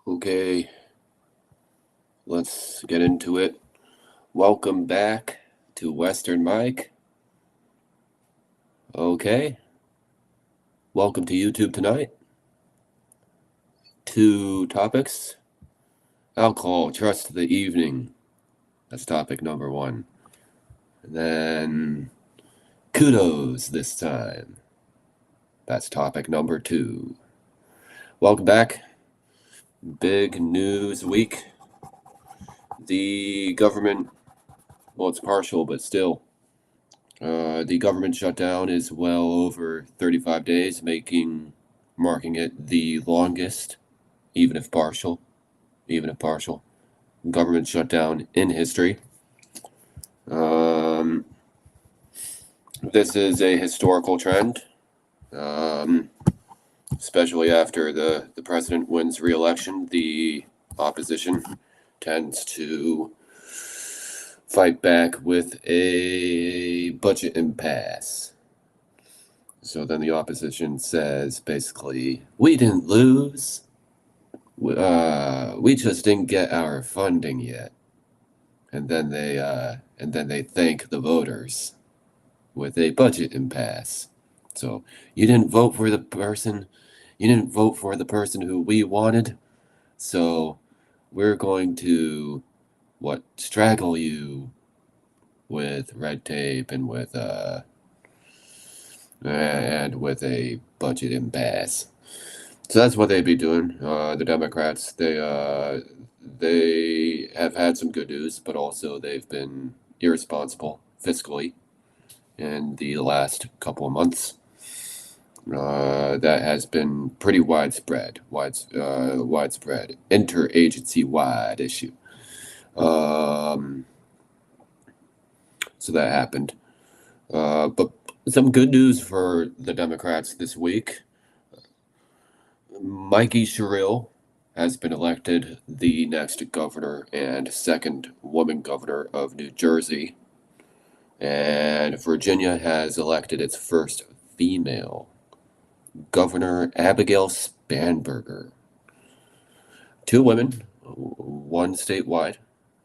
Okay, let's get into it. Welcome back to Western Mike. Okay, welcome to YouTube tonight. Two topics. Alcohol, trust the evening. That's topic number one. And then kudos this time. That's topic number two. Welcome back. Big news week. The government, well, it's partial, but still. The government shutdown is well over 35 days, marking it the longest, even if partial, government shutdown in history. This is a historical trend, especially after the president wins re-election. The opposition tends to fight back with a budget impasse. So then the opposition says, basically, we didn't lose. We just didn't get our funding yet. And then they thank the voters with a budget impasse. So you didn't vote for the person who we wanted. So we're going to strangle you with red tape and with a budget impasse. So that's what they'd be doing. The Democrats, they have had some good news, but also they've been irresponsible fiscally in the last couple of months. That has been pretty widespread, interagency-wide issue. So that happened. But some good news for the Democrats this week. Mikey Sherrill has been elected the next governor and second woman governor of New Jersey. And Virginia has elected its first female governor, Abigail Spanberger. Two women, one statewide,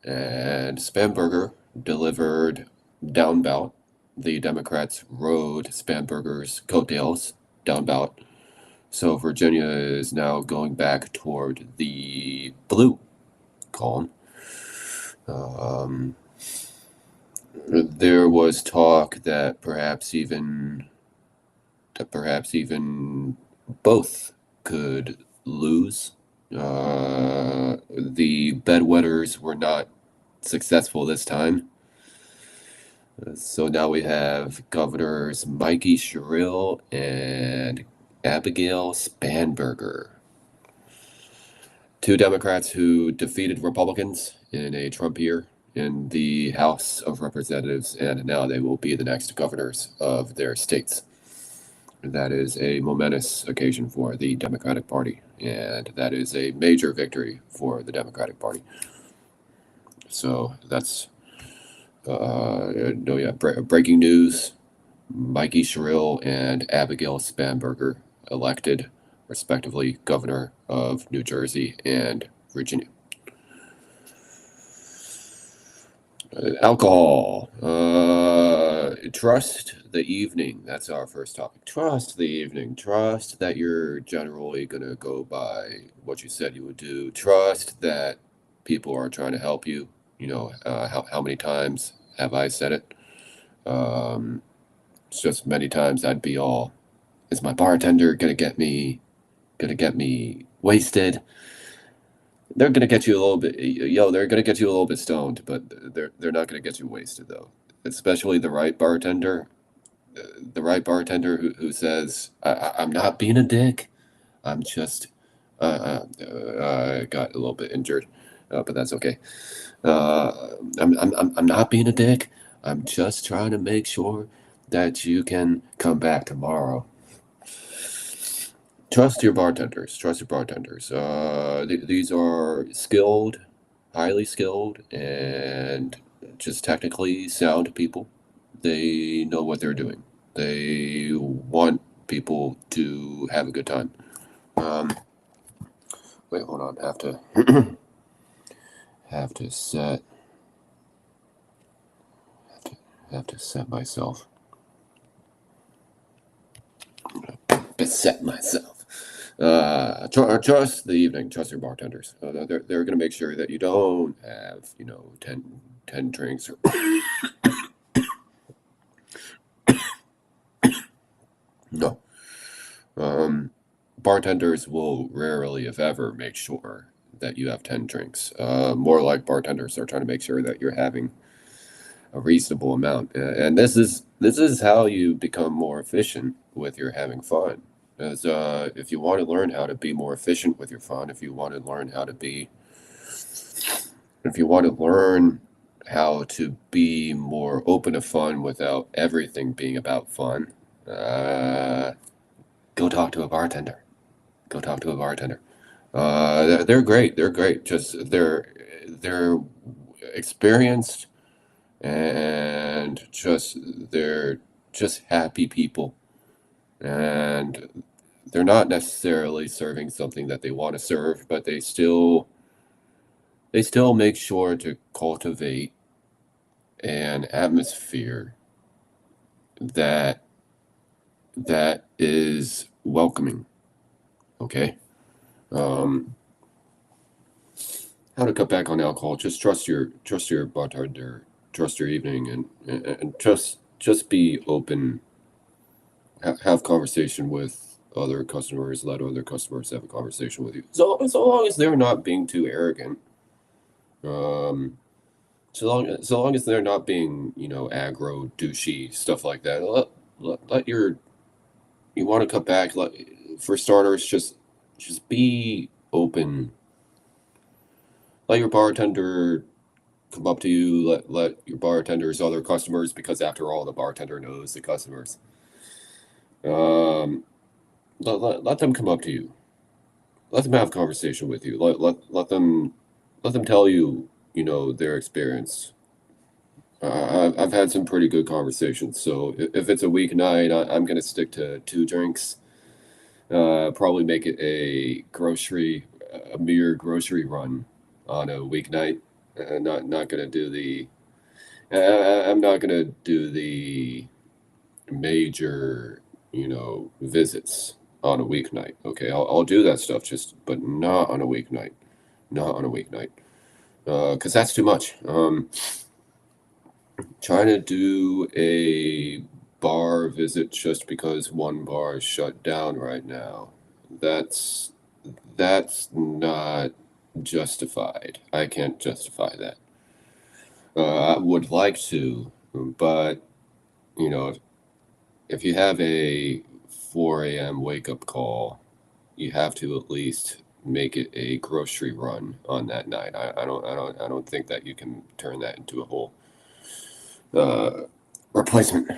and Spanberger delivered down ballot. The Democrats rode Spanberger's coattails down ballot. So Virginia is now going back toward the blue column. There was talk that perhaps even both could lose. The bedwetters were not successful this time. So now we have Governors Mikey Sherrill and Abigail Spanberger. Two Democrats who defeated Republicans in a Trump year in the House of Representatives, and now they will be the next governors of their states. That is a momentous occasion for the Democratic Party, and that is a major victory for the Democratic Party. So that's breaking news. Mikey Sherrill and Abigail Spanberger elected, respectively, governor of New Jersey and Virginia. Alcohol. Trust the evening. That's our first topic. Trust the evening. Trust that you're generally going to go by what you said you would do. Trust that people are trying to help you. You know, how many times have I said it? It's just many times I'd be all, is my bartender gonna get me wasted? They're gonna get you a little bit, they're gonna get you a little bit stoned, but they're not gonna get you wasted though. Especially the right bartender, who says, I'm not being a dick, I'm just, I got a little bit injured, but that's okay. I'm not being a dick. I'm just trying to make sure that you can come back tomorrow. Trust your bartenders. These are skilled, highly skilled, and just technically sound people. They know what they're doing. They want people to have a good time. Wait, hold on. Have to set have to set myself. Beset myself. Trust the evening. Trust your bartenders. They're going to make sure that you don't have 10 drinks. No. Bartenders will rarely, if ever, make sure that you have 10 drinks. More like bartenders are trying to make sure that you're having a reasonable amount. And this is how you become more efficient with your having fun. As if you want to learn how to be more efficient with your fun, if you want to learn how to be more open to fun without everything being about fun, go talk to a bartender. Go talk to a bartender. They're great. They're great. Just they're experienced, and they're just happy people, and they're not necessarily serving something that they want to serve, but they still make sure to cultivate an atmosphere that is welcoming. Okay. Um, how to cut back on alcohol? Just trust your bartender, trust your evening, and just be open. Have conversation with other customers. Let other customers have a conversation with you. So long as they're not being too arrogant. Um, so long as they're not being aggro, douchey, stuff like that. Let you want to cut back. For starters, just be open. Let your bartender come up to you. Let your bartender's other customers, because after all, the bartender knows the customers. Um, let them come up to you. Let them have a conversation with you. Let them tell you their experience. I've had some pretty good conversations. So if it's a weeknight, I'm gonna stick to 2 drinks. Probably make it a mere grocery run on a weeknight. Not gonna do the. I'm not gonna do the major, visits on a weeknight. Okay, I'll do that stuff, but not on a weeknight. Not on a weeknight. Because that's too much. Trying to do a bar visit just because one bar is shut down right now. That's that's not justified. I can't justify that. I would like to, but you know, if you have a 4 a.m. wake up call, you have to at least make it a grocery run on that night. I don't think that you can turn that into a whole uh, replacement.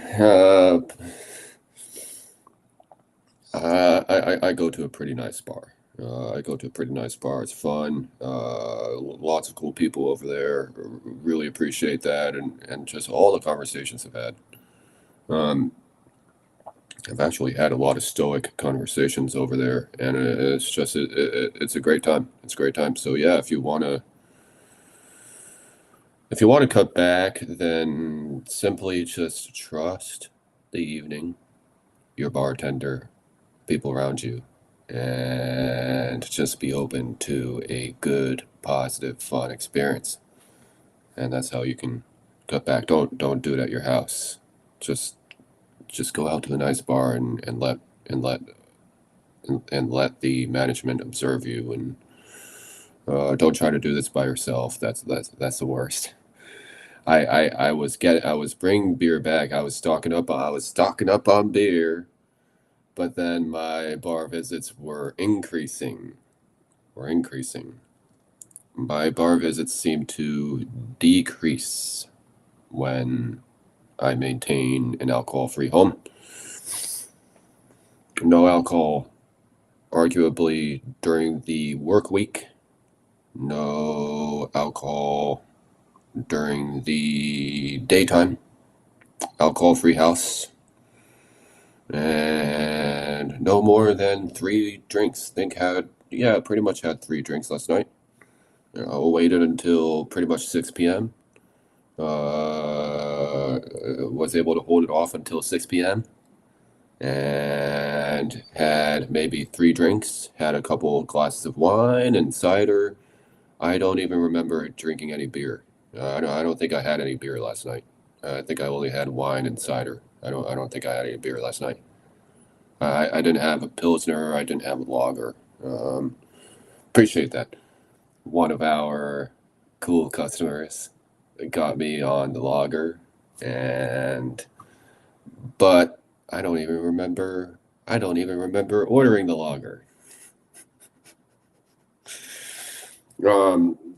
I go to a pretty nice bar. I go to a pretty nice bar. It's fun. Lots of cool people over there. Really appreciate that, and just all the conversations I've had. Um, I've actually had a lot of stoic conversations over there, and it's a great time. It's a great time. So yeah, if you want to cut back, then simply just trust the evening, your bartender, people around you, and just be open to a good, positive, fun experience. And that's how you can cut back. Don't do it at your house. Just just go out to a nice bar and let the management observe you, and don't try to do this by yourself. That's the worst. I was bringing beer back. I was stocking up on beer, but then my bar visits were increasing. Were increasing. My bar visits seem to decrease when I maintain an alcohol-free home. No alcohol, arguably during the work week. No alcohol during the daytime. Alcohol-free house. And no more than 3 drinks. Yeah, pretty much had 3 drinks last night. Waited until pretty much 6 p.m. Was able to hold it off until 6 p.m. and had maybe 3 drinks. Had a couple glasses of wine and cider. I don't even remember drinking any beer. I don't think I had any beer last night. I think I only had wine and cider. I don't think I had any beer last night. I didn't have a pilsner. I didn't have a lager. Appreciate that. One of our cool customers got me on the lager, and but I don't even remember. I don't even remember ordering the lager.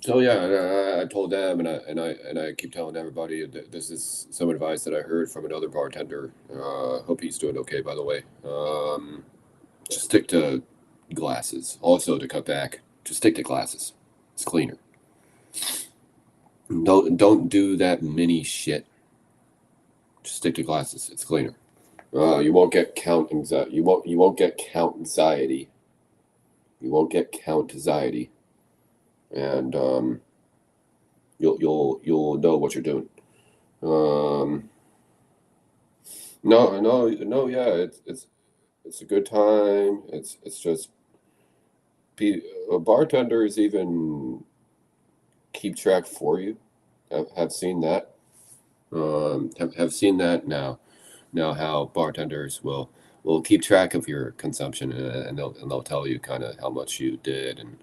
So yeah, I told them, and I keep telling everybody that this is some advice that I heard from another bartender. Hope he's doing okay, by the way. Just stick to glasses. Also, to cut back, just stick to glasses. It's cleaner. Don't do that mini shit. Just stick to glasses. It's cleaner. You won't get count anxiety. You won't get count anxiety. You won't get count anxiety, and you'll know what you're doing. No. Yeah, it's a good time. It's just bartenders even keep track for you. Have seen that. Have seen that now. Now how bartenders will keep track of your consumption, and they'll tell you kind of how much you did, and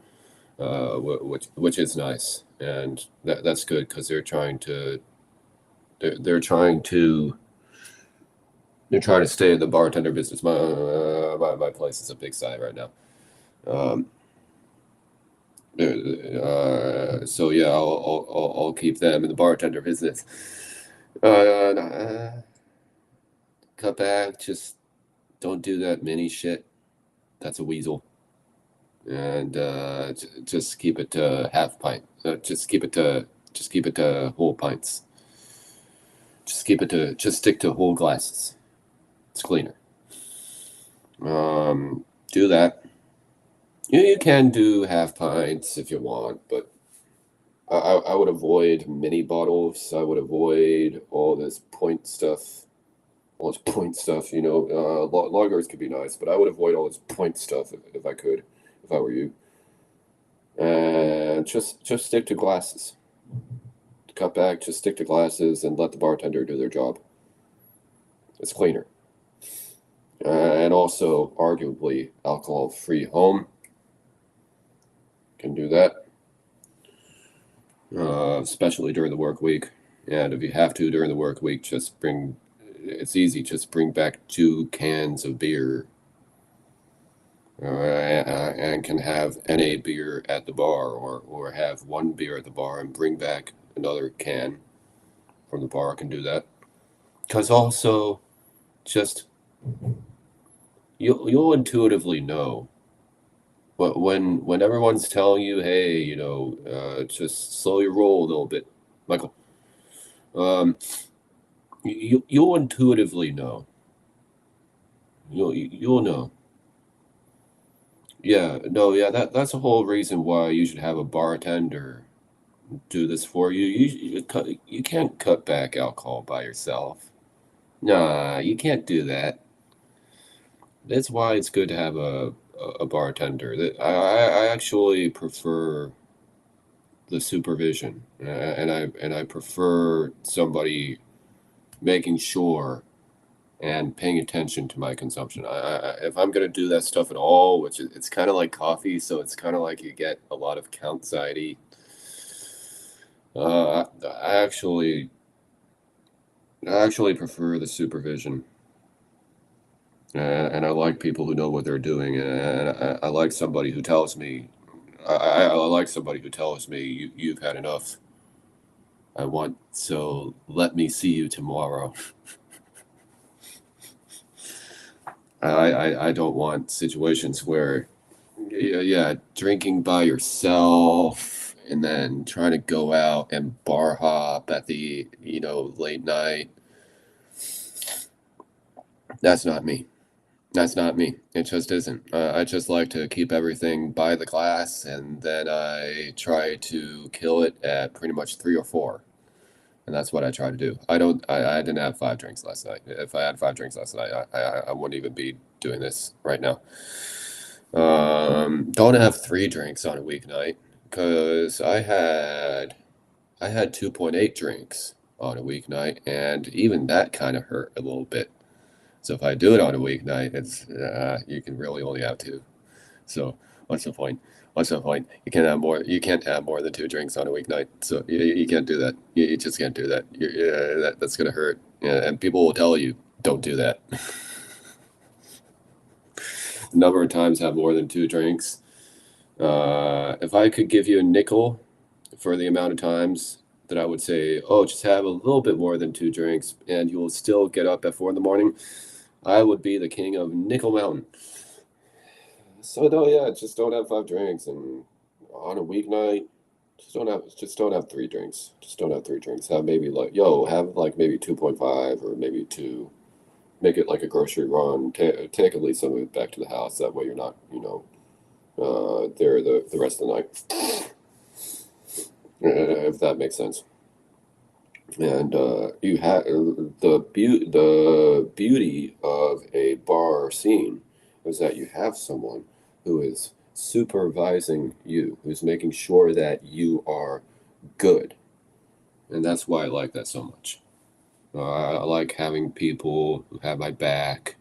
which is nice, and that's good because they're trying to stay in the bartender business. My place is a big sigh right now. Um, so yeah, I'll keep them in the bartender business. Cut back, just don't do that mini shit. That's a weasel. And just keep it to half pint. Just keep it to whole pints. Just stick to whole glasses. It's cleaner. Do that. You can do half pints if you want, but I would avoid mini bottles. I would avoid all this point stuff. All this point stuff, lagers could be nice, but I would avoid all this point stuff if I could, if I were you. And just stick to glasses. Cut back, just stick to glasses and let the bartender do their job. It's cleaner. And also, arguably, alcohol-free home. Can do that. Especially during the work week. And if you have to during the work week, it's easy, just bring back 2 cans of beer. And can have NA beer at the bar, or have 1 beer at the bar and bring back another can from the bar. Can do that. Because also, just you'll intuitively know. But when everyone's telling you, hey, just slow your roll a little bit, Michael, you'll intuitively know. You'll know. Yeah, no, yeah, that's the whole reason why you should have a bartender do this for you. You can't cut back alcohol by yourself. Nah, you can't do that. That's why it's good to have a bartender. I actually prefer the supervision, and I prefer somebody making sure and paying attention to my consumption. If I'm gonna do that stuff at all, which it's kind of like coffee, so it's kind of like you get a lot of count anxiety. I actually prefer the supervision, and I like people who know what they're doing, and I like somebody who tells me. I like somebody who tells me you've had enough. So let me see you tomorrow. I don't want situations where, yeah, drinking by yourself and then trying to go out and bar hop at the, late night. That's not me. That's not me. It just isn't. I just like to keep everything by the glass, and then I try to kill it at pretty much 3 or 4. And that's what I try to do. I don't. I didn't have 5 drinks last night. If I had 5 drinks last night, I wouldn't even be doing this right now. Don't have 3 drinks on a weeknight because I had 2.8 drinks on a weeknight, and even that kind of hurt a little bit. So if I do it on a weeknight, it's you can really only have 2. So what's the point? What's the point? You can't have more. You can't have more than 2 drinks on a weeknight. So you can't do that. You just can't do that. That's gonna hurt. Yeah, and people will tell you, don't do that. The number of times have more than 2 drinks. If I could give you a nickel for the amount of times that I would say, oh, just have a little bit more than 2 drinks, and you will still get up at 4 in the morning, I would be the king of Nickel Mountain. So no, yeah, just don't have 5 drinks, and on a weeknight, just don't have 3 drinks. Just don't have 3 drinks. Have maybe have like maybe 2.5 or maybe 2. Make it like a grocery run. Take at least some of it back to the house. That way you're not, there the rest of the night. If that makes sense. And you have the beauty of a bar scene is that you have someone who is supervising you, who's making sure that you are good, and that's why I like that so much. I like having people who have my back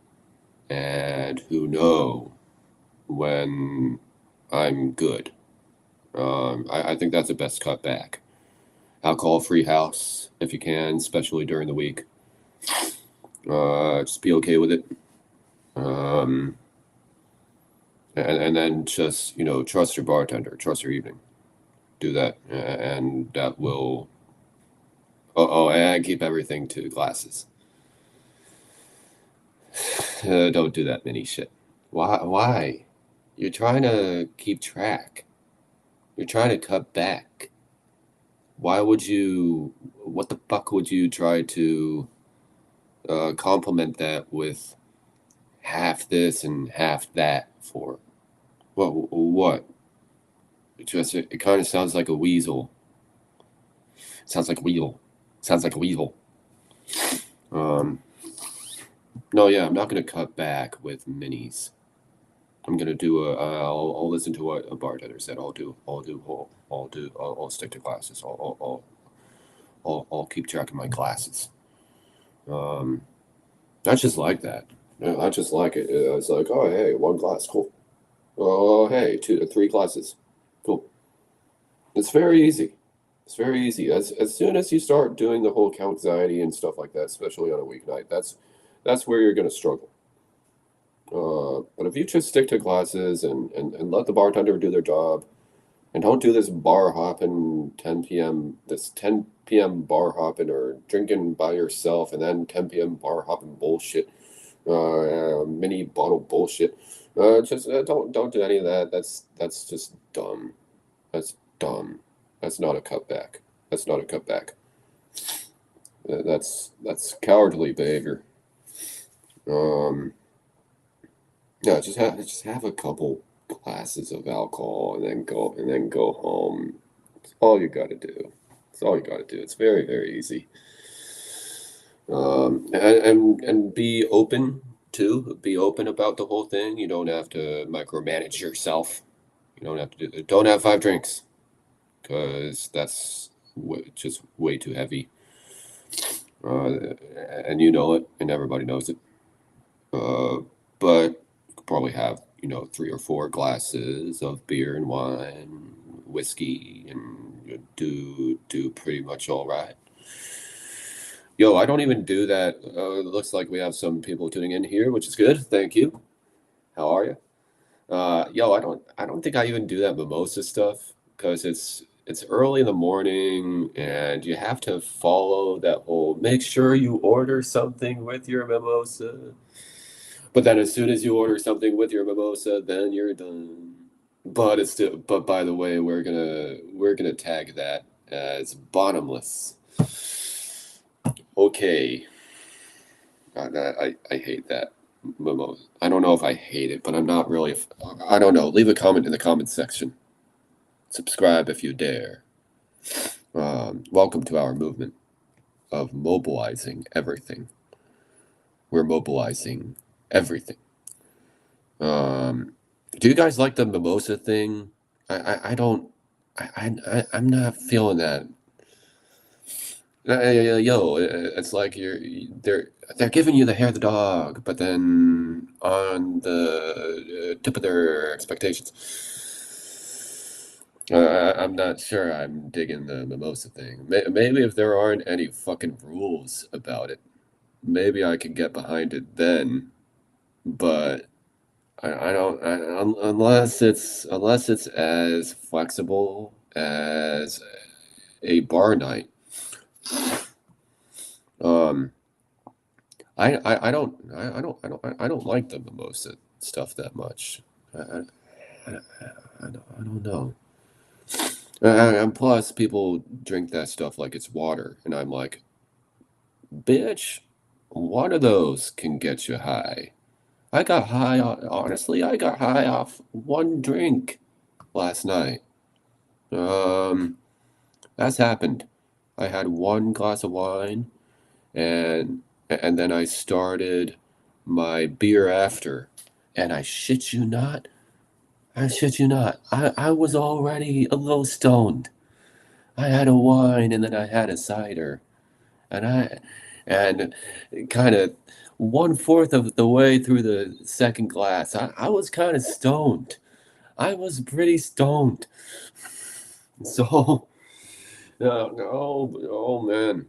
and who know when I'm good. I think that's the best cut back. Alcohol-free house if you can, especially during the week. Just be okay with it. Um, and then just, trust your bartender, trust your evening. Do that, and that will. Oh, and keep everything to glasses. Don't do that mini shit. Why? Why? You're trying to keep track. You're trying to cut back. Why would you? What the fuck would you try to complement that with half this and half that for? What? What? It kind of sounds like a weasel. Sounds like a weasel. Sounds like a weasel. Um, no, yeah, I'm not gonna cut back with minis. I'm gonna do I'll listen to what a bartender said. I'll stick to classes. I'll keep track of my classes. Um, I just like that. I just like it. It's like, oh hey, 1 class, cool. Oh hey, 3 classes, cool. It's very easy. It's very easy. As soon as you start doing the whole count anxiety and stuff like that, especially on a weeknight, that's where you're gonna struggle. But if you just stick to classes and let the bartender do their job, and don't do this bar hopping 10 p.m. bar hopping or drinking by yourself and then 10 p.m. bar hopping bullshit, mini bottle bullshit. Just don't do any of that. That's just dumb. That's dumb. That's not a cutback. That's not a cutback. That's cowardly behavior. Um, yeah, just have a couple glasses of alcohol and then go home. It's all you got to do. It's all you got to do. It's very very easy. And be open too. Be open about the whole thing. You don't have to micromanage yourself. You don't have to do. Don't have 5 drinks because that's just way too heavy. And you know it, and everybody knows it. Uh, but you could probably have 3 or 4 glasses of beer and wine, whiskey, and you do pretty much all right. Yo, I don't even do that. It looks like we have some people tuning in here, which is good. Thank you. How are you? Yo, I don't think I even do that mimosa stuff because it's early in the morning and you have to follow that whole make sure you order something with your mimosa. But then as soon as you order something with your mimosa, then you're done. But by the way, we're gonna tag that as bottomless. Okay. I hate that. I don't know if I hate it, but I'm not really. I don't know. Leave a comment in the comment section. Subscribe if you dare. Welcome to our movement of mobilizing everything. We're mobilizing everything. Do you guys like the mimosa thing? I don't. I'm not feeling that. Yo, it's like they're giving you the hair of the dog, but then on the tip of their expectations. I'm not sure I'm digging the mimosa thing. Maybe if there aren't any fucking rules about it, maybe I could get behind it then. But I don't unless it's as flexible as a bar night. Um, I don't like the mimosa stuff that much. I don't know. And plus, people drink that stuff like it's water, and I'm like, bitch, one of those can get you high. I got high. Honestly, I got high off one drink last night. Um, that's happened. I had one glass of wine, and and then I started my beer after, and I shit you not, I was already a little stoned. I had a wine, and then I had a cider, and and kind of one-fourth of the way through the second glass, I was kind of stoned. I was pretty stoned. So, oh man.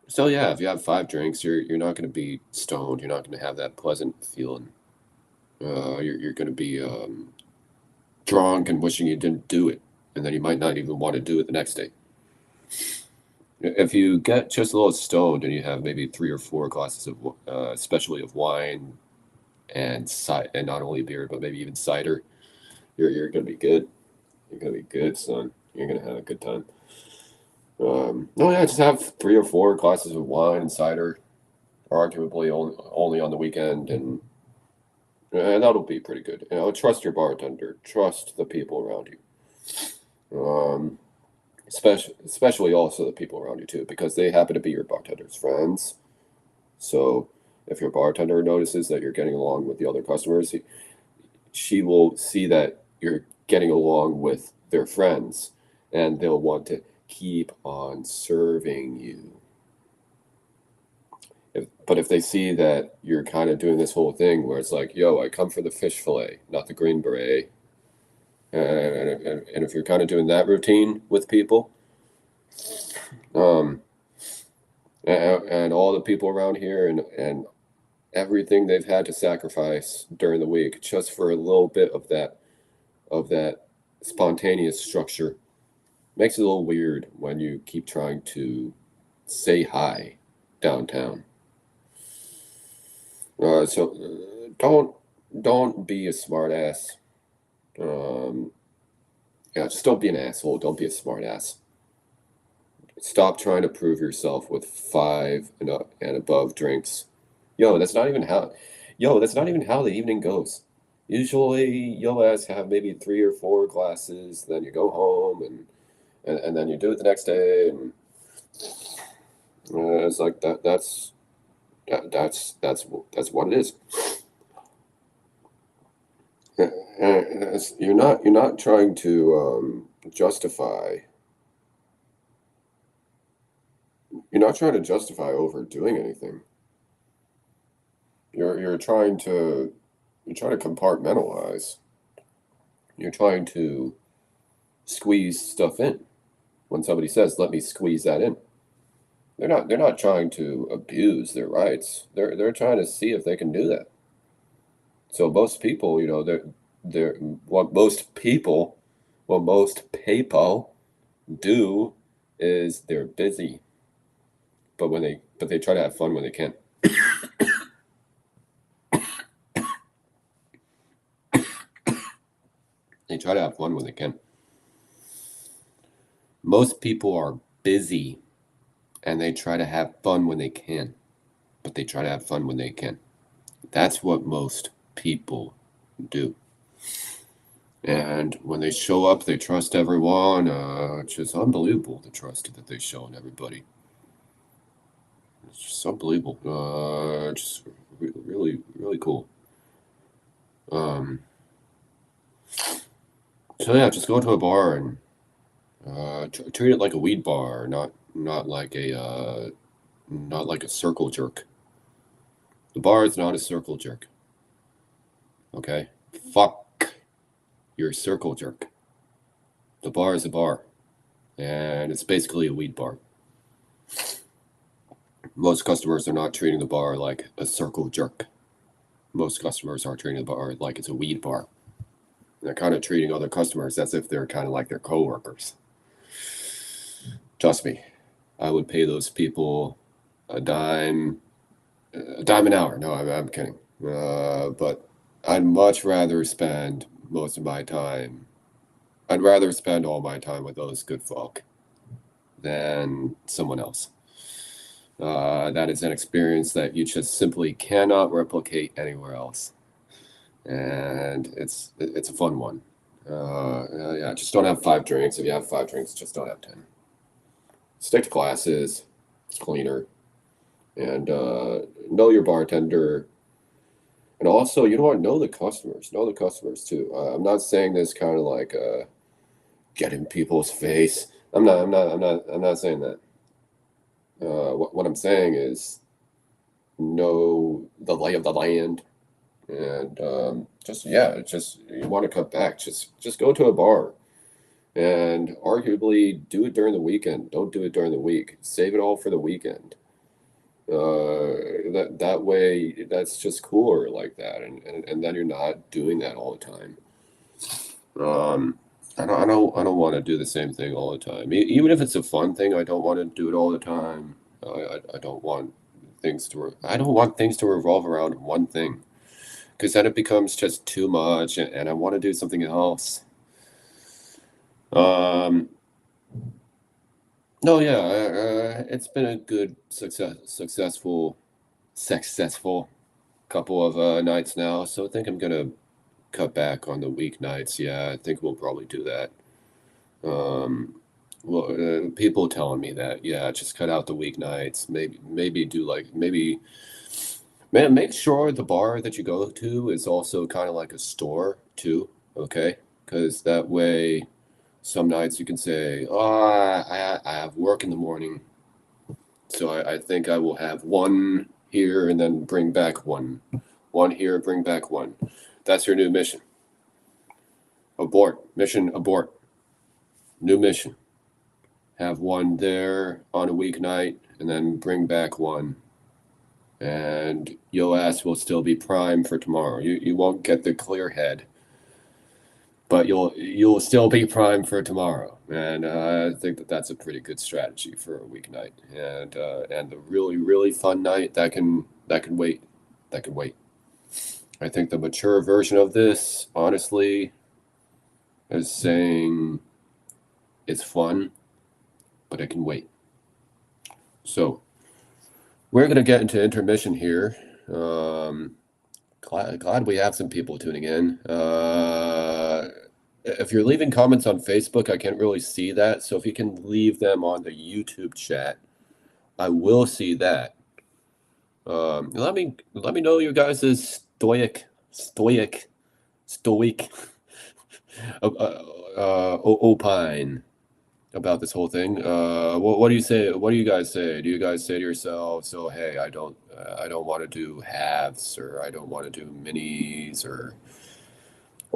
So yeah, if you have 5 drinks, you're not going to be stoned. You're not going to have that pleasant feeling. You're going to be drunk and wishing you didn't do it, and then you might not even want to do it the next day. If you get just a little stoned and you have maybe 3 or 4 glasses of, especially of wine and not only beer but maybe even cider, you're gonna be good. You're gonna be good, son. You're gonna have a good time. No, yeah, just have 3 or 4 glasses of wine and cider, arguably only on the weekend, and that'll be pretty good. Trust your bartender. Trust the people around you. Especially also the people around you too, because they happen to be your bartender's friends. So if your bartender notices that you're getting along with the other customers, she will see that you're getting along with their friends, and they'll want to keep on serving you. But if they see that you're kind of doing this whole thing where it's like, yo, I come for the fish fillet, not the green beret, and if you're kind of doing that routine with people, um, and all the people around here and everything they've had to sacrifice during the week just for a little bit of that spontaneous structure makes it a little weird when you keep trying to say hi downtown. Don't be a smart ass. Um, yeah, just don't be an asshole. Don't be a smart ass. Stop trying to prove yourself with 5 and above drinks. Yo, that's not even how. Yo, that's not even how the evening goes. Usually, you'll ass have maybe 3 or 4 glasses, then you go home and then you do it the next day, and it's like that. That's what it is. You're not trying to justify. You're not trying to justify overdoing anything. You're trying to compartmentalize. You're trying to squeeze stuff in. When somebody says, "Let me squeeze that in," they're not trying to abuse their rights. They're trying to see if they can do that. So most people, they're what most people do is they're busy, but they try to have fun when they can. They try to have fun when they can. Most people are busy and they try to have fun when they can. but they try to have fun when they can. That's what most people do. And when they show up, they trust everyone. It's just unbelievable, the trust that they show in everybody. It's just unbelievable. Just really, really cool. Um, so yeah, just go to a bar and treat it like a weed bar, not like a circle jerk. The bar is not a circle jerk. Okay, fuck your circle jerk. The bar is a bar, and it's basically a weed bar. Most customers are not treating the bar like a circle jerk. Most customers are treating the bar like it's a weed bar. They're kind of treating other customers as if they're kind of like their coworkers. Trust me, I would pay those people a dime an hour. No, I'm kidding. But I'd much rather spend most of my time. I'd rather spend all my time with those good folk than someone else. That is an experience that you just simply cannot replicate anywhere else, and it's a fun one. Yeah, just don't have 5 drinks. If you have 5 drinks, just don't have 10. Stick to classes. It's cleaner, and know your bartender. And also, you know what? Know the customers. Know the customers too. I'm not saying this kind of like get in people's face. I'm not saying that. What I'm saying is know the lay of the land, and just yeah, just you want to cut back. Just go to a bar, and arguably do it during the weekend. Don't do it during the week. Save it all for the weekend. That way, that's just cooler like that, and then you're not doing that all the time. Um, I don't want to do the same thing all the time. Even if it's a fun thing, I don't want to do it all the time. I don't want I don't want things to revolve around one thing because then it becomes just too much, and I want to do something else. Um, no, yeah, it's been a good successful couple of nights now. So I think I'm gonna cut back on the weeknights. Yeah, I think we'll probably do that. Well, people telling me that, yeah, just cut out the weeknights. Maybe do like maybe man, make sure the bar that you go to is also kind of like a store too. Okay, because that way, some nights you can say, "Oh, I have work in the morning, so I think I will have one here and then bring back one here, bring back one." That's your new mission. Abort. Mission abort. New mission. Have one there on a weeknight and then bring back one. And your ass will still be primed for tomorrow. You won't get the clear head, but you'll still be primed for tomorrow. And I think that's a pretty good strategy for a weeknight. And the really fun night that can wait. That can wait. I think the mature version of this, honestly, is saying it's fun, but it can wait. So we're going to get into intermission here. Glad we have some people tuning in. If you're leaving comments on Facebook, I can't really see that. So if you can leave them on the YouTube chat, I will see that. Let me know your guys' stoic opine about this whole thing. What do you say? What do you guys say? Do you guys say to yourselves, "Oh, hey, I don't want to do halves, or I don't want to do minis, or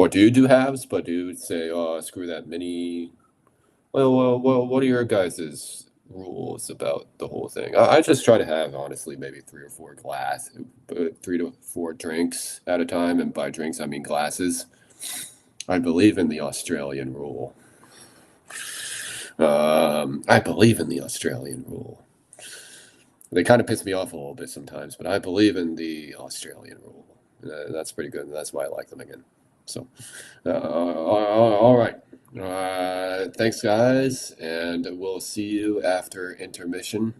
do you do halves? But do you say, oh, screw that mini? Well, what are your guys' rules about the whole thing? I just try to have honestly maybe 3 to 4 drinks at a time, and by drinks I mean glasses. I believe in the Australian rule. I believe in the Australian rule. They kind of piss me off a little bit sometimes, but I believe in the Australian rule. That's pretty good, and that's why I like them again. So, all right. Thanks, guys, and we'll see you after intermission.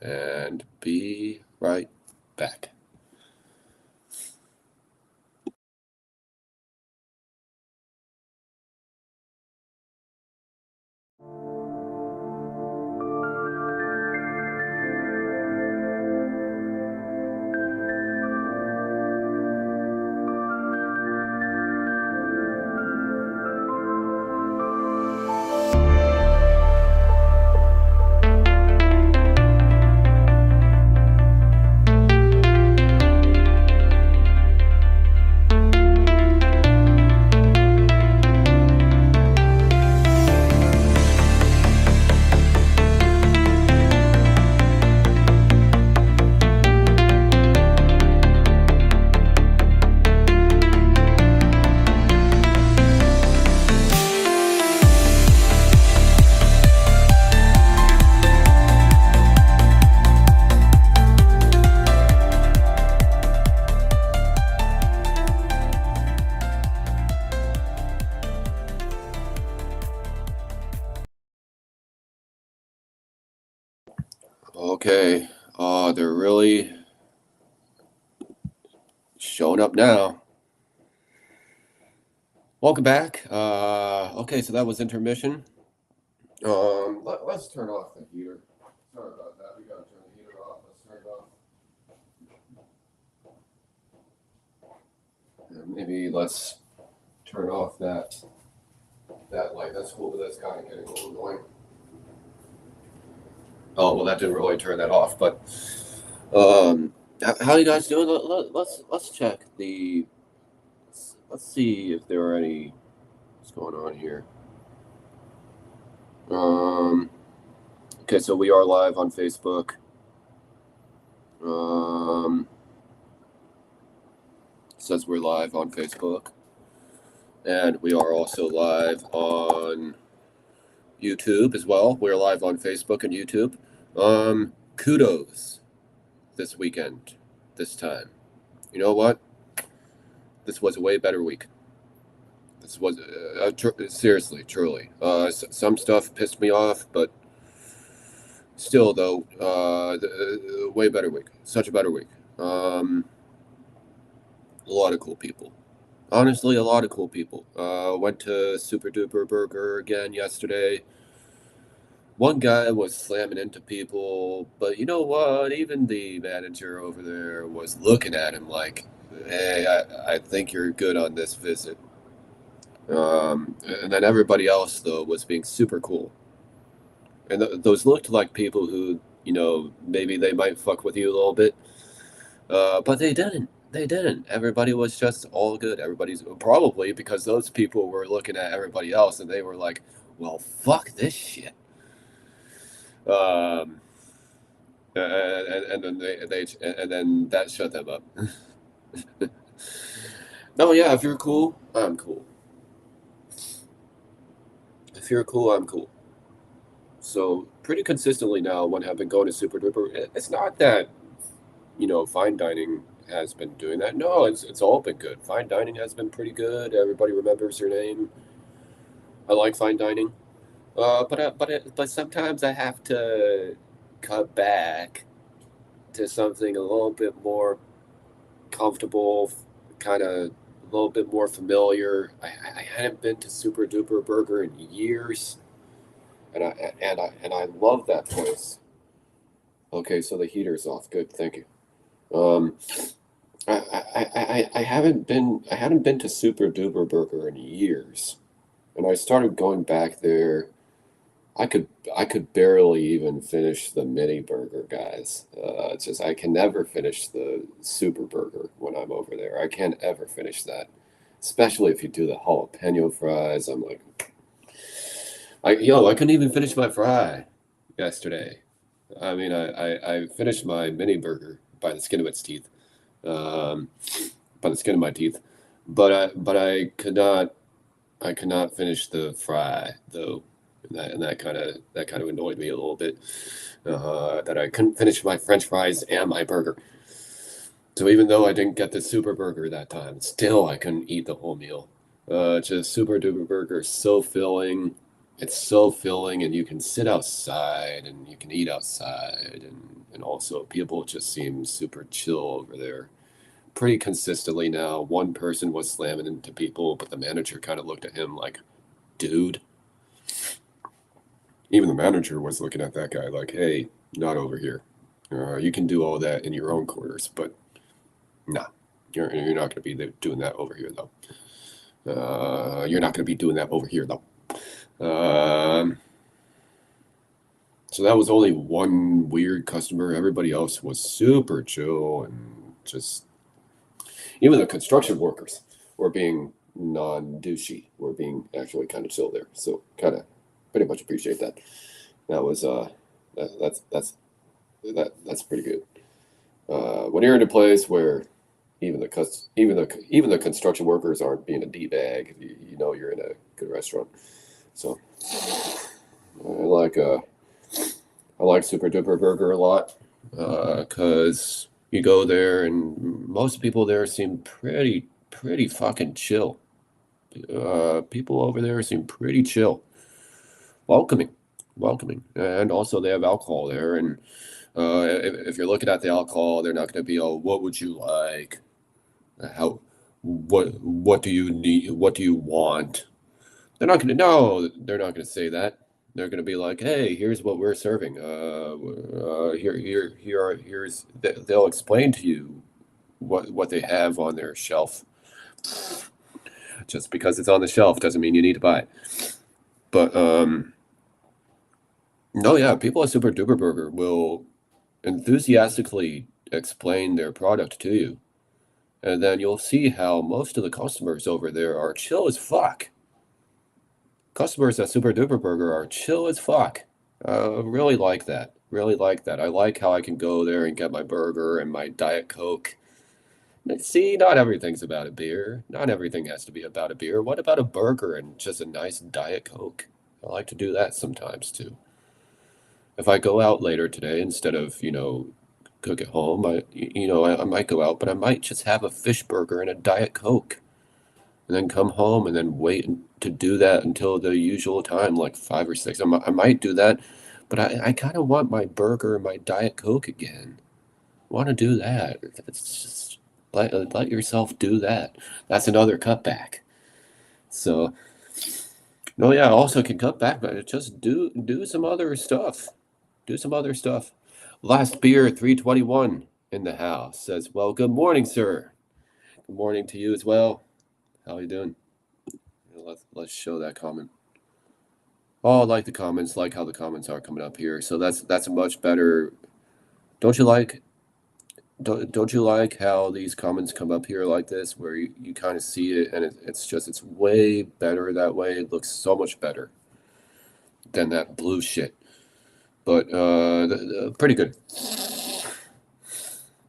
And be right back. Okay, they're really showing up now. Welcome back. Okay, so that was intermission. Let's turn off the heater. Sorry about that. We gotta turn the heater off. Let's turn it off. Maybe let's turn off that light. That's cool, but that's kind of getting a little annoying. Oh well, that didn't really turn that off. But how you guys doing? Let's check the. Let's see if there are any. What's going on here? Okay, so we are live on Facebook. Says we're live on Facebook, and we are also live on YouTube as well. We're live on Facebook and YouTube. KUDOS this weekend, this time. You know what? This was a way better week. This was seriously, truly. Some stuff pissed me off, but still, though, way better week. Such a better week. A lot of cool people. Honestly, a lot of cool people. Went to Super Duper Burger again yesterday. One guy was slamming into people, but you know what? Even the manager over there was looking at him like, hey, I think you're good on this visit. And then everybody else, though, was being super cool. And those looked like people who, maybe they might fuck with you a little bit. But they didn't. They didn't. Everybody was just all good. Everybody's probably because those people were looking at everybody else and they were like, well, fuck this shit. And then and then that shut them up. No, yeah, if you're cool, I'm cool. If you're cool, I'm cool. So pretty consistently now, when I've been going to Super Duper, it's not that, fine dining has been doing that. No, it's all been good. Fine dining has been pretty good. Everybody remembers your name. I like fine dining. But sometimes I have to cut back to something a little bit more comfortable, kind of a little bit more familiar. I hadn't been to Super Duper Burger in years, and I love that place. Okay, so the heater's off. Good, thank you. I hadn't been to Super Duper Burger in years, and I started going back there. I could barely even finish the mini burger, guys. It's just I can never finish the super burger when I'm over there. I can't ever finish that, especially if you do the jalapeno fries. I'm like, I couldn't even finish my fry yesterday. I mean, I finished my mini burger by the skin of its teeth, um, by the skin of my teeth, but I could not finish the fry though. And that kind of annoyed me a little bit, that I couldn't finish my French fries and my burger. So even though I didn't get the super burger that time, still I couldn't eat the whole meal. Just Super Duper Burger, so filling. it's so filling, and you can sit outside and you can eat outside, and also people just seem super chill over there. Pretty consistently now, one person was slamming into people, but the manager kind of looked at him like, dude. Even the manager was looking at that guy like, hey, not over here. You can do all that in your own quarters, but nah, you're not going to be doing that over here, though. You're not going to be doing that over here, though. So that was only one weird customer. Everybody else was super chill, and just even the construction workers were being non-douchey, were being actually kind of chill there. So kind of pretty much appreciate that. That was that's pretty good. When you're in a place where even the construction workers aren't being a d-bag, you know you're in a good restaurant. So I like Super Duper Burger a lot, because you go there and most people there seem pretty fucking chill. People over there seem pretty chill, welcoming, and also they have alcohol there. And if you're looking at the alcohol, they're not going to be, oh, what would you like? How what do you need? What do you want? They're not going to know. They're not going to say that. They're going to be like, hey, here's what we're serving. Here's. They'll explain to you what they have on their shelf. Just because it's on the shelf doesn't mean you need to buy it. But no, yeah, people at Super Duper Burger will enthusiastically explain their product to you, and then you'll see how most of the customers over there are chill as fuck. Customers at Super Duper Burger are chill as fuck. Really like that. Really like that. I like how I can go there and get my burger and my Diet Coke. See, not everything's about a beer. Not everything has to be about a beer. What about a burger and just a nice Diet Coke? I like to do that sometimes too. If I go out later today, instead of, cook at home, I might go out, but I might just have a fish burger and a Diet Coke, and then come home and then wait to do that until the usual time, like 5 or 6. I might do that, but I kind of want my burger and my Diet Coke again. Want to do that? It's just let yourself do that. That's another cutback. So, no, yeah, also can cut back, but just do some other stuff. Do some other stuff. Last beer 321 in the house says, well, good morning, sir. Good morning to you as well. How are you doing? Let's show that comment. Oh, I like the comments, like how the comments are coming up here. So that's a much better. Don't you like how these comments come up here like this, where you kind of see it, and it's way better that way. It looks so much better than that blue shit. But pretty good.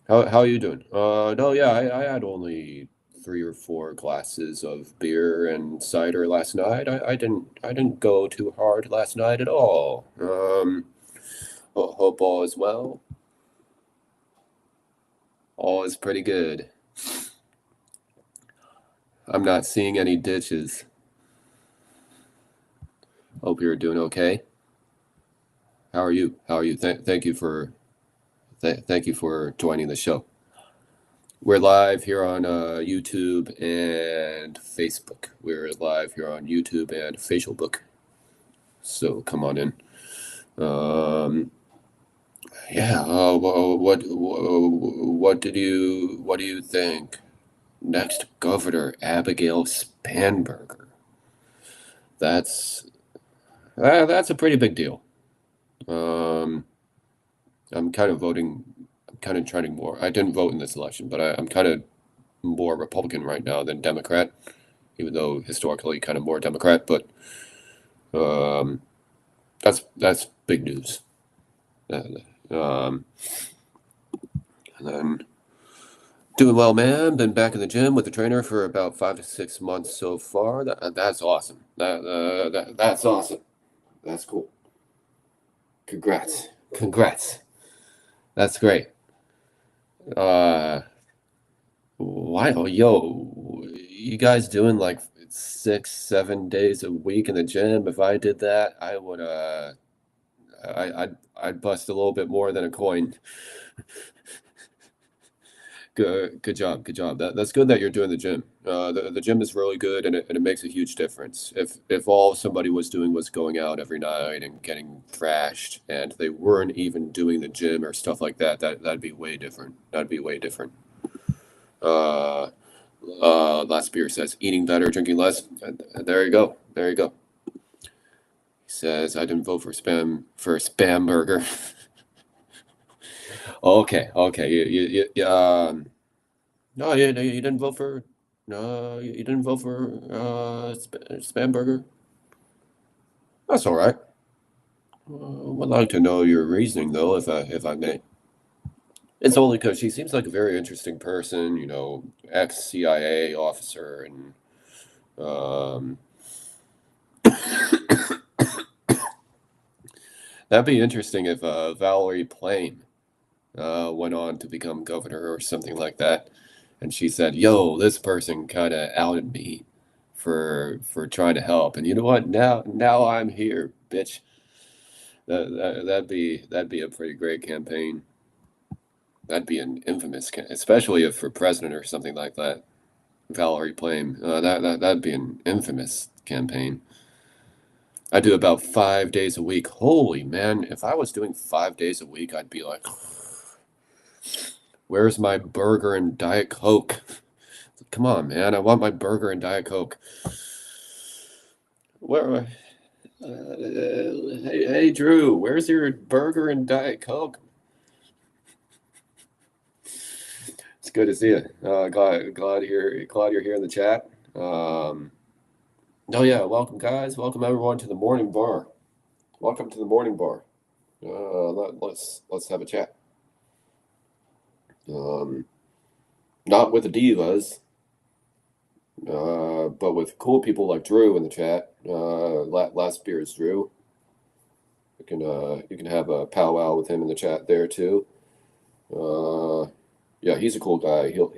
How are you doing? No, yeah, I had only 3 or 4 glasses of beer and cider last night. I didn't go too hard last night at all. Hope all is well. All is pretty good. I'm not seeing any ditches. Hope you're doing okay. How are you? Thank you for joining the show. We're live here on YouTube and Facebook. We're live here on YouTube and Facebook. So come on in. Yeah. What do you think? Next governor, Abigail Spanberger. That's a pretty big deal. I'm kind of trending more. I didn't vote in this election, but I'm kind of more Republican right now than Democrat, even though historically kind of more Democrat. But that's big news. And then doing well, man. Been back in the gym with the trainer for about 5 to 6 months so far. That's awesome. That's awesome. That's cool. Congrats. That's great. Why? Yo, you guys doing like 6-7 days a week in the gym. If I did that, I would I'd bust a little bit more than a coin. Good job, good job. That's good that you're doing the gym. The gym is really good, and it makes a huge difference. If all somebody was doing was going out every night and getting thrashed, and they weren't even doing the gym or stuff like that, that'd be way different. That'd be way different. Uh, Last beer says eating better, drinking less. There you go. There you go. He says I didn't vote for a spam burger. Okay, okay. No, you didn't vote for. No, you didn't vote for spam burger. That's all right. Would like to know your reasoning though, if I may. It's only because she seems like a very interesting person. You know, ex-CIA officer, and um, that'd be interesting if Valerie Plame went on to become governor or something like that, and she said, "Yo, this person kind of outed me for trying to help, and you know what? Now I'm here, bitch." That'd be a pretty great campaign. That'd be an infamous, especially if for president or something like that. Valerie Plame, that'd be an infamous campaign. I do about 5 days a week. Holy man, if I was doing 5 days a week, I'd be like, where's my burger and Diet Coke? Come on, man, I want my burger and Diet Coke. Where? Hey, Drew, where's your burger and Diet Coke? It's good to see you. Glad you're here in the chat. Oh yeah, welcome guys. Welcome everyone to the morning bar. Welcome to the morning bar. Let's have a chat. Not with the divas, but with cool people like Drew in the chat. Last beer is Drew. You can have a powwow with him in the chat there too. Yeah, he's a cool guy. He'll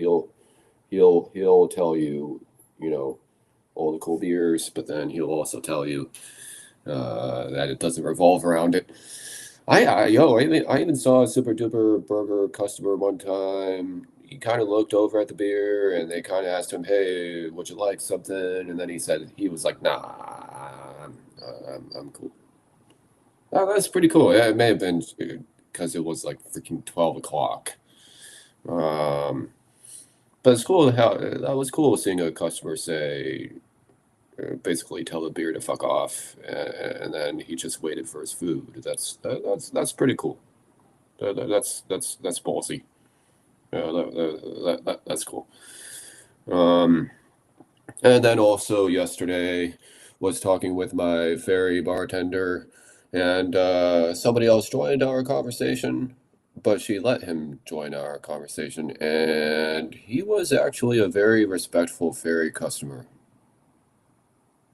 tell you, you know, all the cool beers, but then he'll also tell you that it doesn't revolve around it. I even saw a Super Duper Burger customer one time. He kind of looked over at the beer, and they kind of asked him, "Hey, would you like something?" And then he was like, "Nah, I'm cool." That's pretty cool. Yeah, it may have been because it was like freaking 12 o'clock. But it's cool how that was cool seeing a customer say, basically tell the beer to fuck off, and then he just waited for his food. That's pretty cool. That's ballsy. That's cool. And then also yesterday was talking with my ferry bartender, and somebody else joined our conversation, but she let him join our conversation, and he was actually a very respectful ferry customer.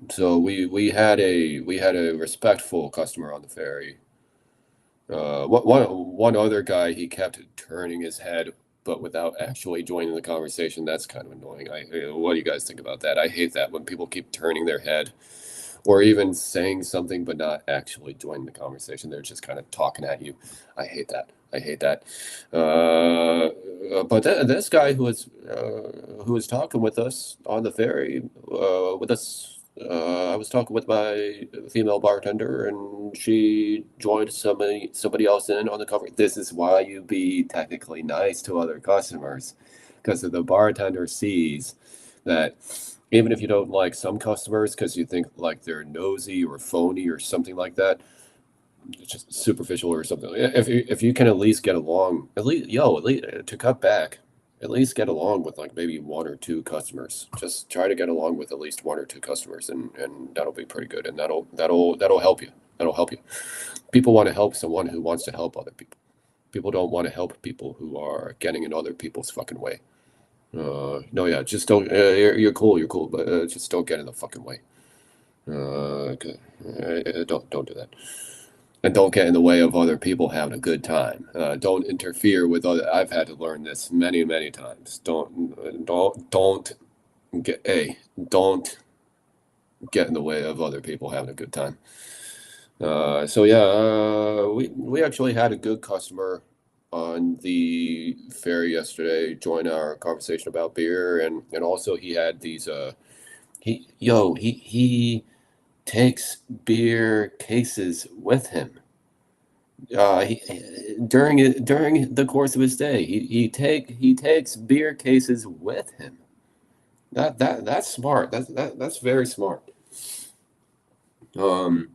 So we had a respectful customer on the ferry. One other guy, he kept turning his head, but without actually joining the conversation. That's kind of annoying. What do you guys think about that? I hate that when people keep turning their head, or even saying something but not actually joining the conversation. They're just kind of talking at you. I hate that. I hate that. But this guy who was talking with us on the ferry, with us. I was talking with my female bartender, and she joined somebody else in on the cover. This is why you be technically nice to other customers, because if the bartender sees that, even if you don't like some customers because you think like they're nosy or phony or something like that, just superficial or something. If you can at least get along, at least to cut back, at least get along with like maybe one or two customers. Just try to get along with at least one or two customers, and that'll be pretty good, and that'll help you. That'll help you. People want to help someone who wants to help other people. People don't want to help people who are getting in other people's fucking way. No, yeah, just don't. You're cool, but just don't get in the fucking way. Okay. Don't do that. And don't get in the way of other people having a good time. Don't interfere with other. I've had to learn this many times. Don't get. Hey, don't get in the way of other people having a good time. So yeah, we actually had a good customer on the ferry yesterday join our conversation about beer, and also he had these he takes beer cases with him. During the course of his day, he takes beer cases with him. That's smart. That's very smart. Um,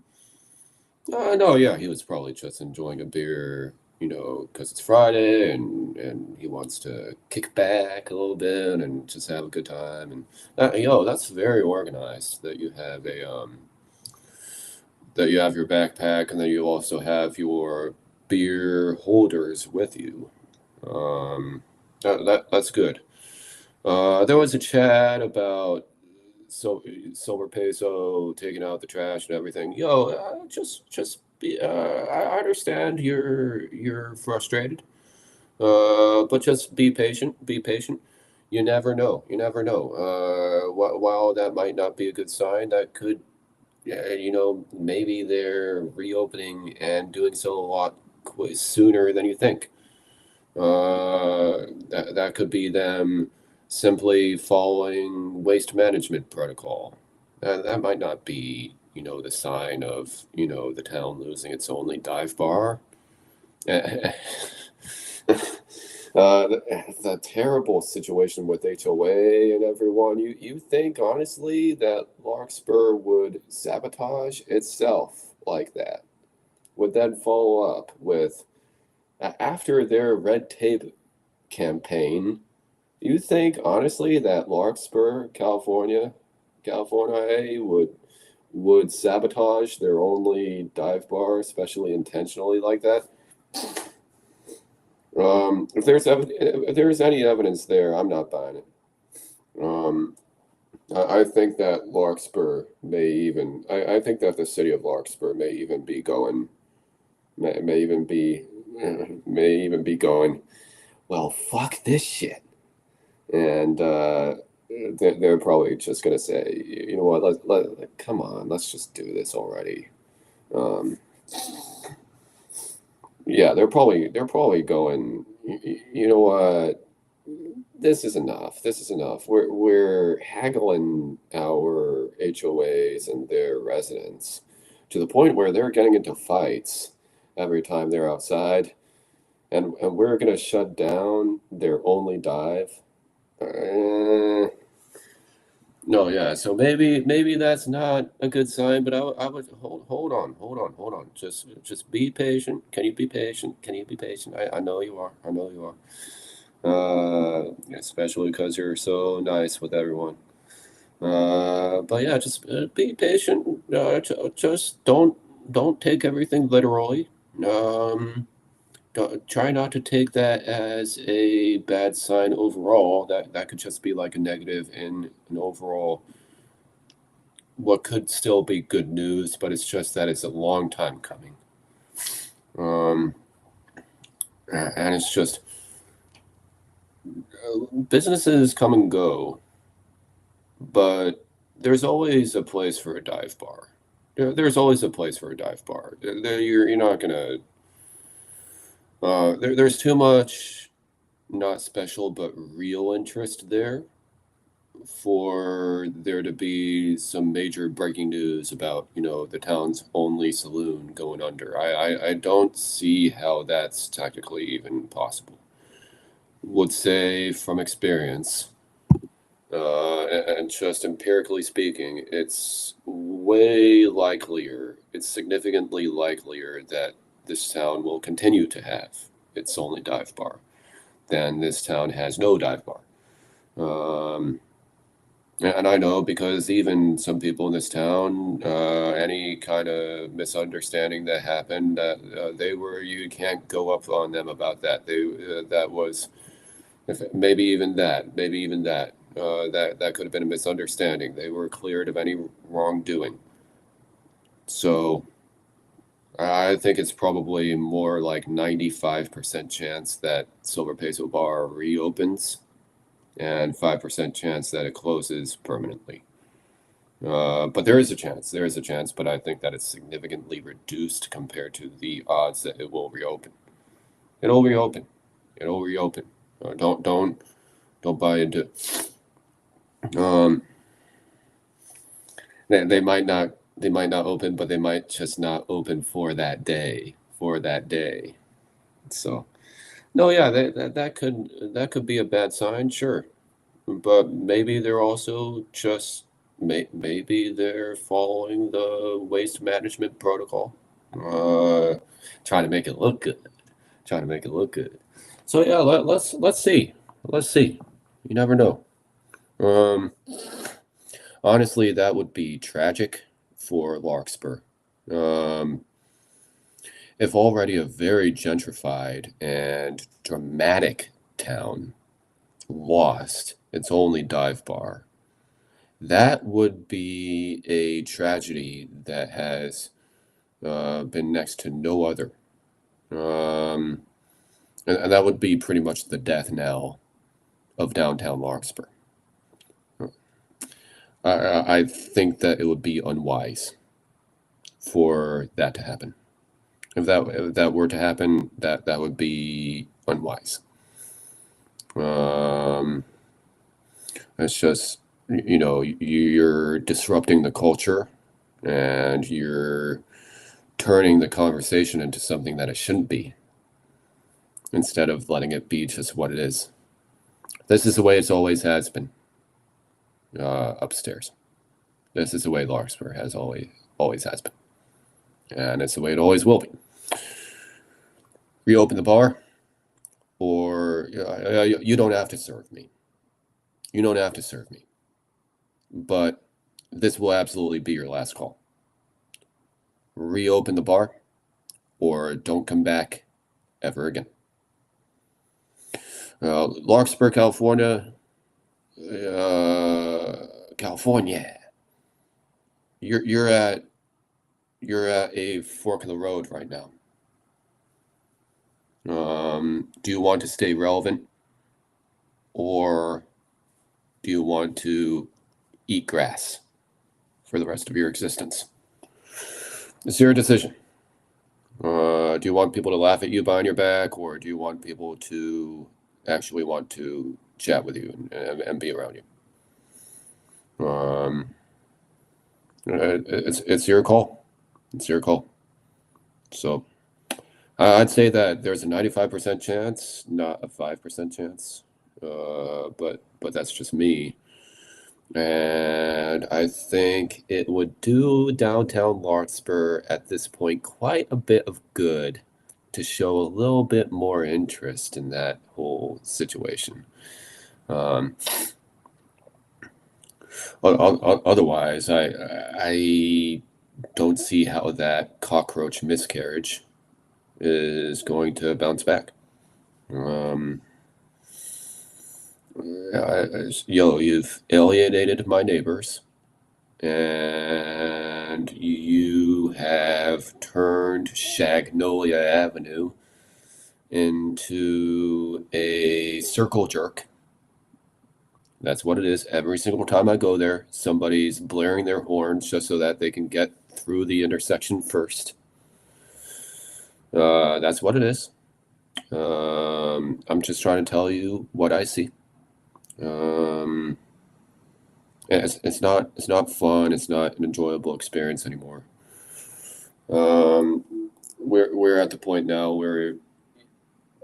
no, yeah, he was probably just enjoying a beer, because it's Friday and he wants to kick back a little bit and just have a good time. And that's very organized that you have your backpack and then you also have your beer holders with you. That's good. There was a chat about silver peso taking out the trash and everything. Just be. I understand you're frustrated. But just be patient. Be patient. You never know. You never know. While that might not be a good sign, that could, yeah, maybe they're reopening and doing so a lot sooner than you think. That could be them simply following waste management protocol. That might not be, the sign of, the town losing its only dive bar. The terrible situation with HOA and everyone. You think honestly that Larkspur would sabotage itself like that? Would then follow up with after their red tape campaign? You think honestly that Larkspur, California, would sabotage their only dive bar, especially intentionally like that? If there's any evidence there, I'm not buying it. Um, I think that I think that the city of Larkspur may even be going, may even be, may even be going, well, fuck this shit. And they're probably just gonna say, you know what, come on, let's just do this already. Um, yeah, they're probably going, you know what, this is enough. This is enough. We're haggling our HOAs and their residents to the point where they're getting into fights every time they're outside, and we're gonna shut down their only dive. Uh, no, yeah. So maybe that's not a good sign, but I would hold on. Just be patient. Can you be patient? Can you be patient? I know you are. I know you are. Especially because you're so nice with everyone. But yeah, just be patient. Just don't take everything literally. Um, Try not to take that as a bad sign overall. That could just be like a negative in an overall what could still be good news, but it's just that it's a long time coming. Um, and it's just businesses come and go, but there's always a place for a dive bar. There's always a place for a dive bar. You're not gonna. There's too much not special but real interest there for there to be some major breaking news about the town's only saloon going under. I don't see how that's technically even possible. Would say from experience, and just empirically speaking, it's way likelier, it's significantly likelier that this town will continue to have its only dive bar than this town has no dive bar. Um, and I know because even some people in this town, any kind of misunderstanding that happened, that you can't go up on them about that. That was, maybe even that, that could have been a misunderstanding. They were cleared of any wrongdoing. So I think it's probably more like 95% chance that Silver Peso Bar reopens and 5% chance that it closes permanently. But there is a chance. There is a chance, but I think that it's significantly reduced compared to the odds that it will reopen. It'll reopen. It'll reopen. Don't buy into it. Um, they might not open, but they might just not open for that day. For that day. So no, yeah, that could be a bad sign, sure. But maybe they're also just maybe they're following the waste management protocol. Uh, Trying to make it look good. Trying to make it look good. So yeah, let's see. Let's see. You never know. Um, Honestly, that would be tragic for Larkspur. Um, if already a very gentrified and dramatic town lost its only dive bar, that would be a tragedy that has been next to no other. Um, and that would be pretty much the death knell of downtown Larkspur. I think that it would be unwise for that to happen. If that were to happen, that would be unwise. Um, it's just you're disrupting the culture, and you're turning the conversation into something that it shouldn't be, instead of letting it be just what it is. This is the way it's always has been. Upstairs. This is the way Larkspur has always has been, and it's the way it always will be. Reopen the bar, or you don't have to serve me. You don't have to serve me, but this will absolutely be your last call. Reopen the bar, or don't come back ever again. Larkspur, California. California. You're at a fork in the road right now. Do you want to stay relevant, or do you want to eat grass for the rest of your existence? It's your decision. Do you want people to laugh at you behind your back, or do you want people to actually want to chat with you and be around you? It's your call. It's your call. So I'd say that there's a 95% chance, not a 5% chance. But that's just me. And I think it would do downtown Larkspur at this point quite a bit of good to show a little bit more interest in that whole situation. Um, Otherwise, I don't see how that cockroach miscarriage is going to bounce back. Um, you've alienated my neighbors, and you have turned Shagnolia Avenue into a circle jerk. That's what it is. Every single time I go there, somebody's blaring their horns just so that they can get through the intersection first. That's what it is. I'm just trying to tell you what I see. It's not fun. It's not an enjoyable experience anymore. We're at the point now where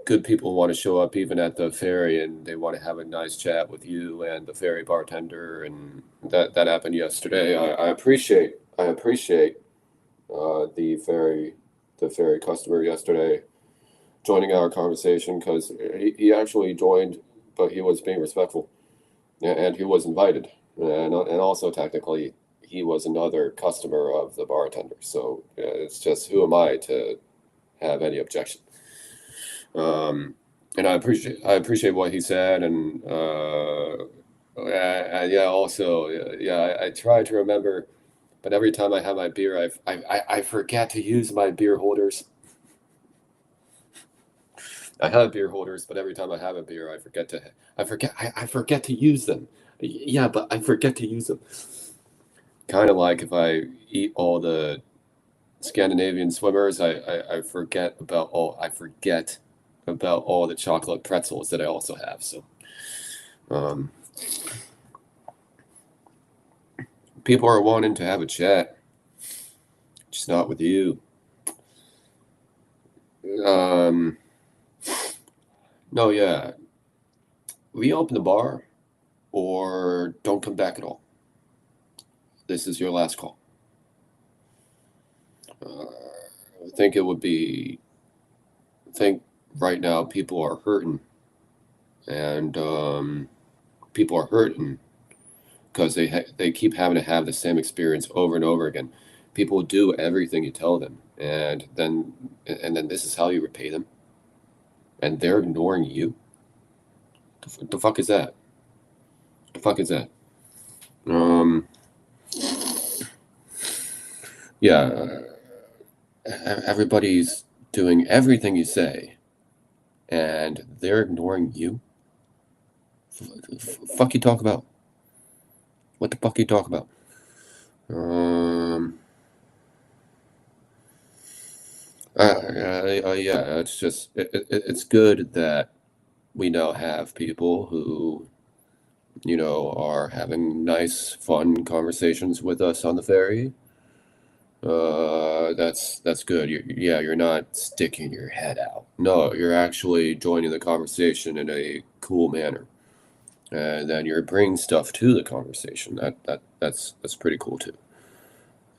good people want to show up even at the ferry, and they want to have a nice chat with you and the ferry bartender, and that happened yesterday. I appreciate the ferry customer yesterday joining our conversation, because he actually joined, but he was being respectful, and he was invited, and also technically he was another customer of the bartender. So it's just, who am I to have any objection? And I appreciate what he said, and yeah, also, yeah, I try to remember, but every time I have my beer, I forget to use my beer holders. I have beer holders, but every time I have a beer, I forget to use them. Yeah, but I forget to use them. kind of like if I eat all the Scandinavian swimmers, I forget about all the chocolate pretzels that I also have. So, um, people are wanting to have a chat, just not with you. Um, no, yeah, reopen the bar or don't come back at all. This is your last call. I think it would be. I think right now people are hurting, and people are hurting because they keep having to have the same experience over and over again. People do everything you tell them, and then this is how you repay them, and they're ignoring you. The fuck is that? The fuck is that? Um, yeah, everybody's doing everything you say, and they're ignoring you. Fuck you talk about? What the fuck you talk about? Um, yeah, it's good that we now have people who, are having nice, fun conversations with us on the ferry. That's good. You're not sticking your head out. No, you're actually joining the conversation in a cool manner, and then you're bringing stuff to the conversation. That's pretty cool too.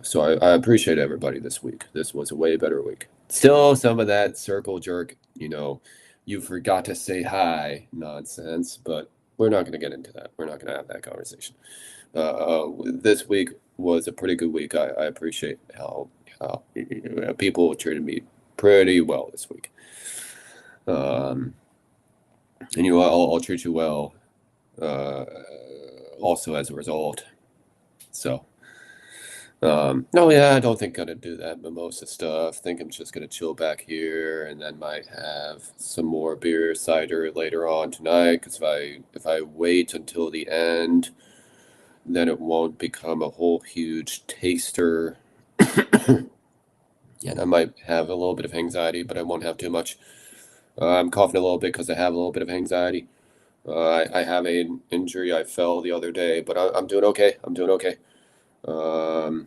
So I appreciate everybody this week. This was a way better week. Still some of that circle jerk, you forgot to say hi nonsense, but we're not going to get into that. We're not going to have that conversation. This week was a pretty good week. I appreciate how people treated me pretty well this week. And I'll treat you well uh, also as a result. So. No, yeah, I don't think I'm gonna do that mimosa stuff. Think I'm just gonna chill back here, and then might have some more beer cider later on tonight. Because if I wait until the end, then it won't become a whole huge taster. And I might have a little bit of anxiety, but I won't have too much. I'm coughing a little bit because I have a little bit of anxiety. I have an injury I fell the other day, but I'm doing okay. I'm doing okay. Um,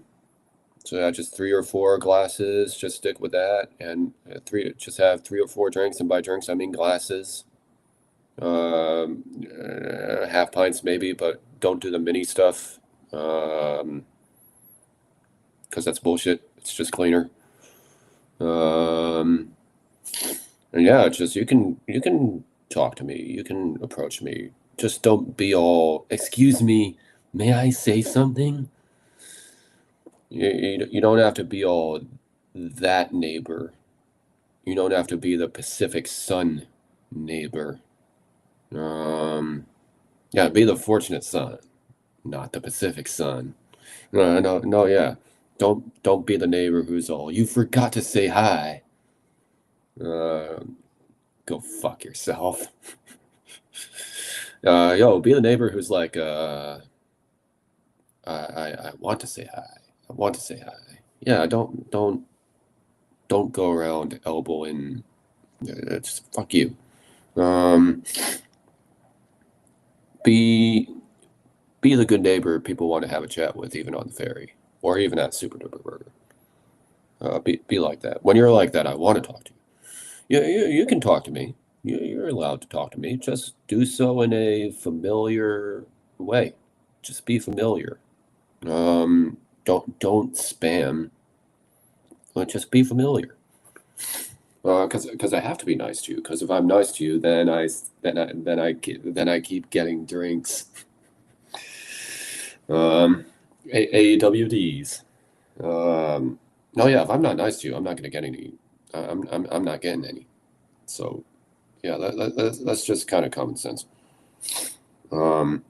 So yeah, just 3 or 4 glasses. Just stick with that, and just have 3 or 4 drinks, and by drinks I mean glasses. Half pints maybe, but don't do the mini stuff, because that's bullshit. It's just cleaner. Um, and yeah, just you can talk to me. You can approach me. Just don't be all. Excuse me, may I say something? You don't have to be all that neighbor. You don't have to be the Pacific Sun neighbor. Um, yeah, be the fortunate son, not the Pacific Sun. No, no, no, yeah. Don't be the neighbor who's all, you forgot to say hi. Uh, Go fuck yourself. Yo, be the neighbor who's like, I want to say hi. I want to say hi. Yeah, don't go around elbowing. Just fuck you. Um, be be the good neighbor people want to have a chat with, even on the ferry or even at Super Duper Burger. Be like that. When you're like that, I want to talk to you. You can talk to me. You're allowed to talk to me. Just do so in a familiar way. Just be familiar. Don't spam. But just be familiar. Because I have to be nice to you. Because if I'm nice to you, then I keep getting drinks. AWDs. No, yeah. If I'm not nice to you, I'm not gonna get any. I'm not getting any. So, yeah, that's just kind of common sense. Um,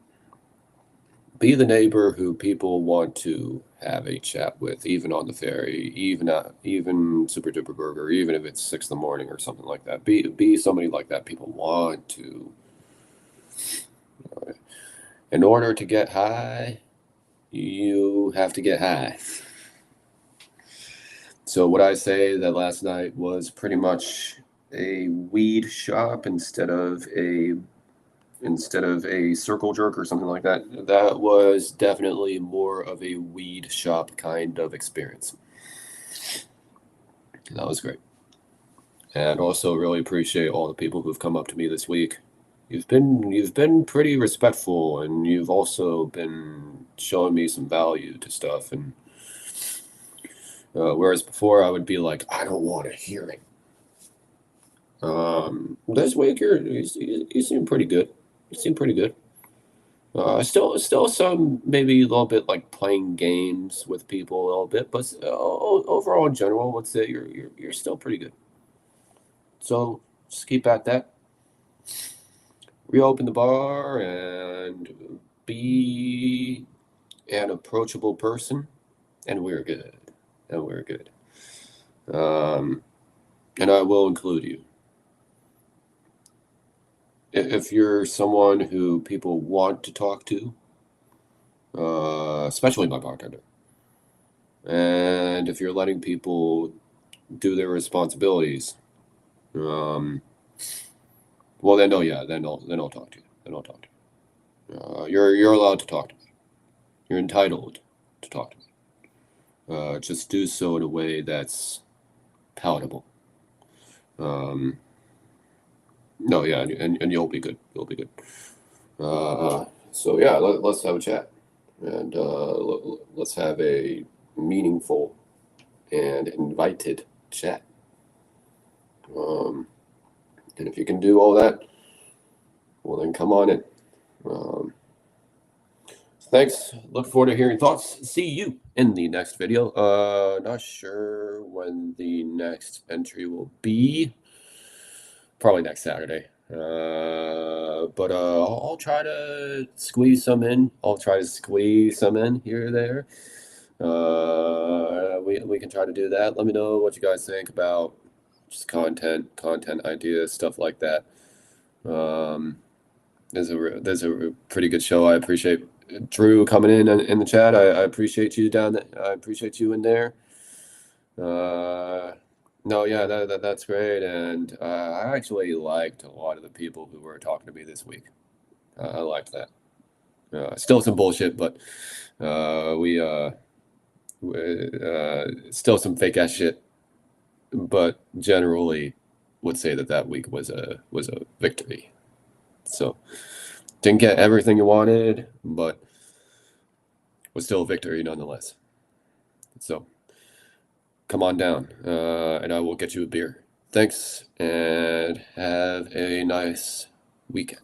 be the neighbor who people want to have a chat with, even on the ferry, even Super Duper Burger, even if it's 6 in the morning or something like that. Be somebody like that people want to. In order to get high, you have to get high. So would I say that last night was pretty much a weed shop instead of a circle jerk or something like that? That was definitely more of a weed shop kind of experience. That was great. And also really appreciate all the people who've come up to me this week. You've been pretty respectful, and you've also been showing me some value to stuff. And whereas before I would be like, I don't want to hear it. This week you seem pretty good. You seem pretty good. Still some maybe a little bit like playing games with people a little bit, but overall in general, I would say you're still pretty good. So just keep at that. Reopen the bar and be an approachable person, and we're good. And we're good. Um, and I will include you. If you're someone who people want to talk to, especially my bartender, and if you're letting people do their responsibilities, um, well then, no, yeah, then I'll talk to you. Then I'll talk to you. You're allowed to talk to me. You're entitled to talk to me. Just do so in a way that's palatable. Um, no, yeah, and you'll be good. You'll be good. So yeah, let's have a chat, and let's have a meaningful and invited chat. Um, and if you can do all that, well then come on in. Um, thanks. Look forward to hearing thoughts. See you in the next video. Not sure when the next entry will be. Probably next Saturday. But I'll try to squeeze some in. I'll try to squeeze some in here or there. We can try to do that. Let me know what you guys think about just content ideas, stuff like that. Um, there's a pretty good show. I appreciate Drew coming in the chat. I appreciate you down there. I appreciate you in there. No, yeah, that's great. And I actually liked a lot of the people who were talking to me this week. I liked that. Still some bullshit, but we still some fake ass shit. But generally, would say that week was a victory. So didn't get everything you wanted, but was still a victory nonetheless. So come on down, and I will get you a beer. Thanks, and have a nice weekend.